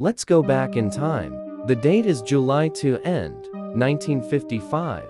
Let's go back in time. The date is July 2 end, 1955.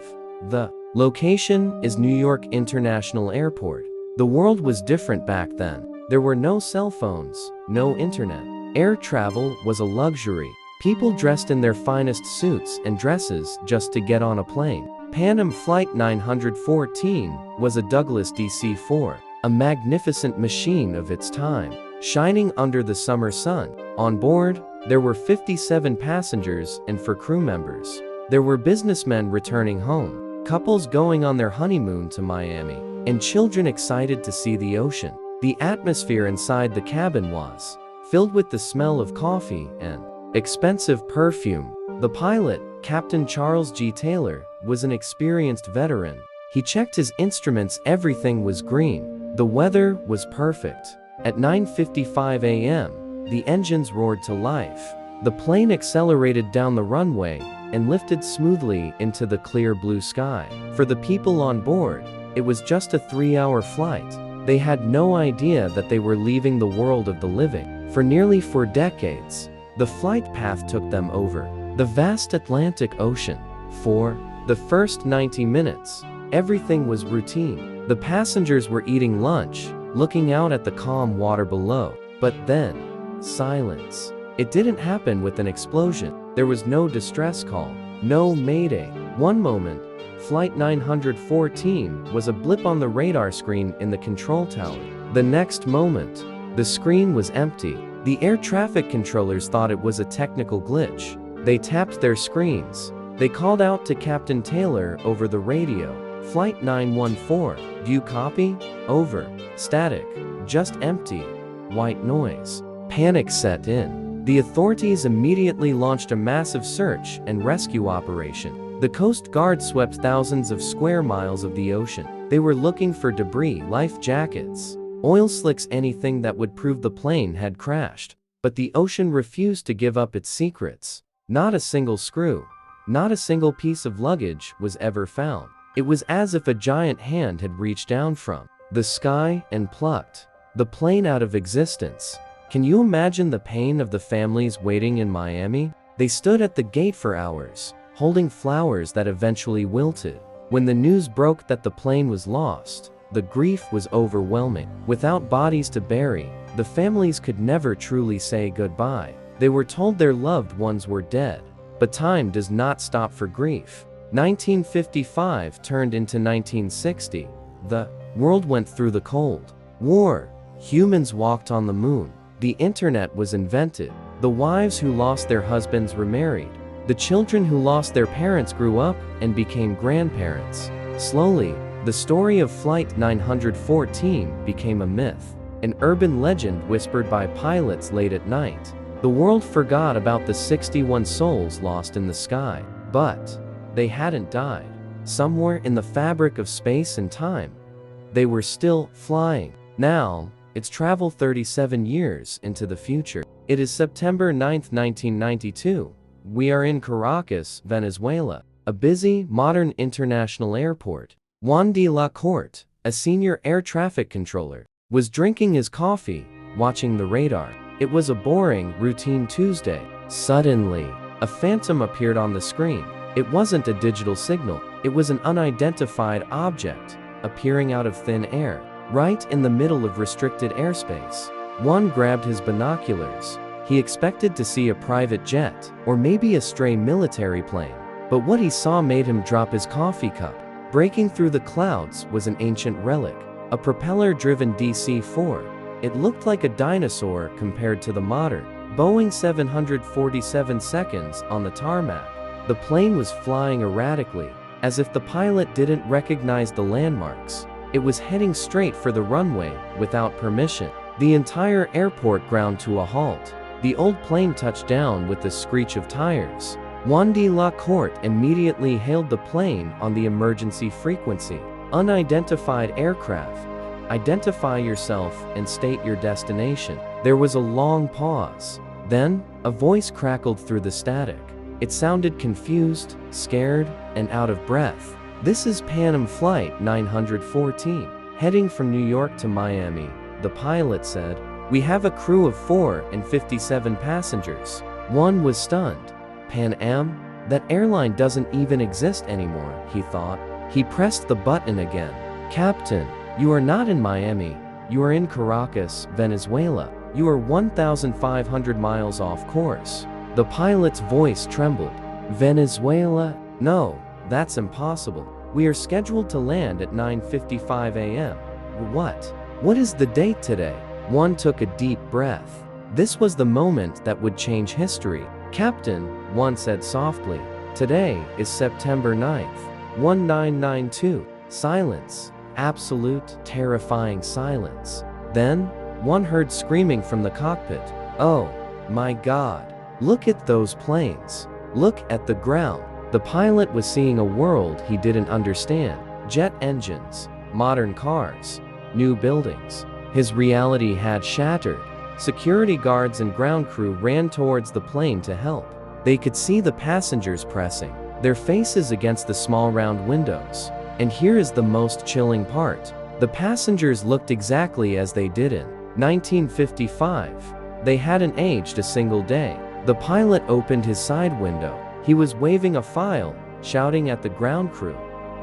The location is New York International Airport. The world was different back then. There were no cell phones, no internet. Air travel was a luxury. People dressed in their finest suits and dresses just to get on a plane. Pan Am Flight 914 was a Douglas DC-4, a magnificent machine of its time, shining under the summer sun. On board, there were 57 passengers and 4 crew members. There were businessmen returning home, couples going on their honeymoon to Miami, and children excited to see the ocean. The atmosphere inside the cabin was filled with the smell of coffee and expensive perfume. The pilot, Captain Charles G. Taylor, was an experienced veteran. He checked his instruments, everything was green. The weather was perfect. At 9:55 a.m., the engines roared to life. The plane accelerated down the runway and lifted smoothly into the clear blue sky. For the people on board, it was just a 3-hour flight. They had no idea that they were leaving the world of the living. For nearly 4 decades, the flight path took them over the vast Atlantic Ocean. For the first 90 minutes, everything was routine. The passengers were eating lunch, looking out at the calm water below. But then, silence. It didn't happen with an explosion. There was no distress call, no mayday. One moment, Flight 914 was a blip on the radar screen in the control tower. The next moment, the screen was empty. The air traffic controllers thought it was a technical glitch. They tapped their screens. They called out to Captain Taylor over the radio. Flight 914, do you copy? Over. Static. Just empty. White noise. Panic set in. The authorities immediately launched a massive search and rescue operation. The Coast Guard swept thousands of square miles of the ocean. They were looking for debris, life jackets, oil slicks, anything that would prove the plane had crashed. But the ocean refused to give up its secrets. Not a single screw, not a single piece of luggage was ever found. It was as if a giant hand had reached down from the sky and plucked the plane out of existence. Can you imagine the pain of the families waiting in Miami? They stood at the gate for hours, holding flowers that eventually wilted. When the news broke that the plane was lost, the grief was overwhelming. Without bodies to bury, the families could never truly say goodbye. They were told their loved ones were dead. But time does not stop for grief. 1955 turned into 1960. The world went through the Cold War. Humans walked on the moon. The internet was invented. The wives who lost their husbands remarried. The children who lost their parents grew up and became grandparents. Slowly, the story of Flight 914 became a myth, an urban legend whispered by pilots late at night. The world forgot about the 61 souls lost in the sky. But they hadn't died. Somewhere in the fabric of space and time, they were still flying. Now, it's travel 37 years into the future. It is September 9, 1992. We are in Caracas, Venezuela, a busy, modern international airport. Juan de la Corte, a senior air traffic controller, was drinking his coffee, watching the radar. It was a boring, routine Tuesday. Suddenly, a phantom appeared on the screen. It wasn't a digital signal. It was an unidentified object, appearing out of thin air, right in the middle of restricted airspace. Juan grabbed his binoculars. He expected to see a private jet, or maybe a stray military plane. But what he saw made him drop his coffee cup. Breaking through the clouds was an ancient relic, a propeller-driven DC-4. It looked like a dinosaur compared to the modern Boeing 747 seconds on the tarmac. The plane was flying erratically, as if the pilot didn't recognize the landmarks. It was heading straight for the runway, without permission. The entire airport ground to a halt. The old plane touched down with the screech of tires. Juan de la Corte immediately hailed the plane on the emergency frequency. Unidentified aircraft. Identify yourself and state your destination. There was a long pause. Then, a voice crackled through the static. It sounded confused, scared, and out of breath. This is Pan Am Flight 914, heading from New York to Miami, the pilot said. We have a crew of 4 and 57 passengers. One was stunned. Pan Am? That airline doesn't even exist anymore, he thought. He pressed the button again. Captain, you are not in Miami. You are in Caracas, Venezuela. You are 1,500 miles off course. The pilot's voice trembled. Venezuela? No, that's impossible. We are scheduled to land at 9:55 a.m. What? What is the date today? One took a deep breath. This was the moment that would change history. Captain, one said softly, today is September 9th, 1992. Silence. Absolute, terrifying silence. Then, one heard screaming from the cockpit. Oh, my God. Look at those planes. Look at the ground. The pilot was seeing a world he didn't understand. Jet engines, modern cars, new buildings. His reality had shattered. Security guards and ground crew ran towards the plane to help. They could see the passengers pressing their faces against the small round windows. And here is the most chilling part. The passengers looked exactly as they did in 1955. They hadn't aged a single day. The pilot opened his side window. He was waving a file, shouting at the ground crew.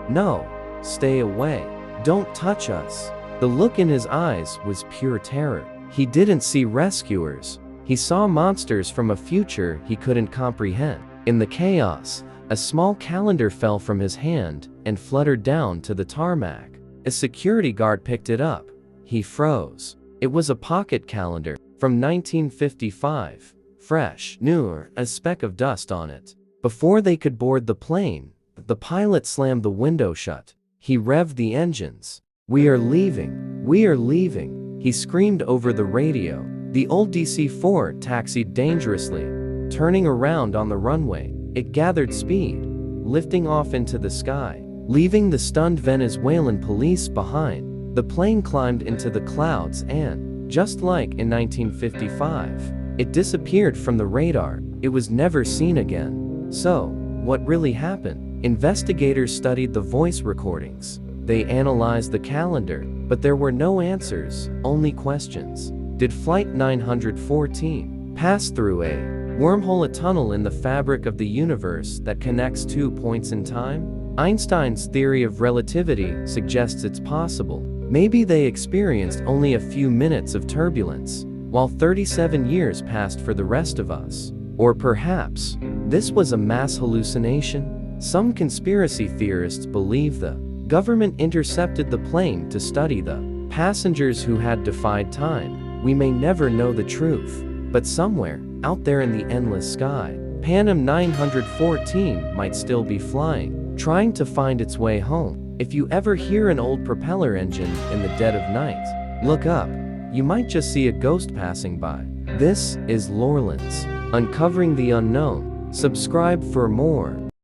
No, stay away. Don't touch us. The look in his eyes was pure terror. He didn't see rescuers. He saw monsters from a future he couldn't comprehend. In the chaos, a small calendar fell from his hand and fluttered down to the tarmac. A security guard picked it up. He froze. It was a pocket calendar from 1955. Fresh, newer, a speck of dust on it. Before they could board the plane, the pilot slammed the window shut. He revved the engines. We are leaving. We are leaving. He screamed over the radio. The old DC-4 taxied dangerously. Turning around on the runway, it gathered speed, lifting off into the sky, leaving the stunned Venezuelan police behind. The plane climbed into the clouds and, just like in 1955, it disappeared from the radar. It was never seen again. So, what really happened? Investigators studied the voice recordings. They analyzed the calendar, but there were no answers, only questions. Did Flight 914 pass through a wormhole, a tunnel in the fabric of the universe that connects 2 points in time? Einstein's theory of relativity suggests it's possible. Maybe they experienced only a few minutes of turbulence, while 37 years passed for the rest of us. Or perhaps, this was a mass hallucination? Some conspiracy theorists believe the government intercepted the plane to study the passengers who had defied time. We may never know the truth, but somewhere, out there in the endless sky, Pan Am 914 might still be flying, trying to find its way home. If you ever hear an old propeller engine in the dead of night, look up. You might just see a ghost passing by. This is LoreLens, uncovering the unknown. Subscribe for more.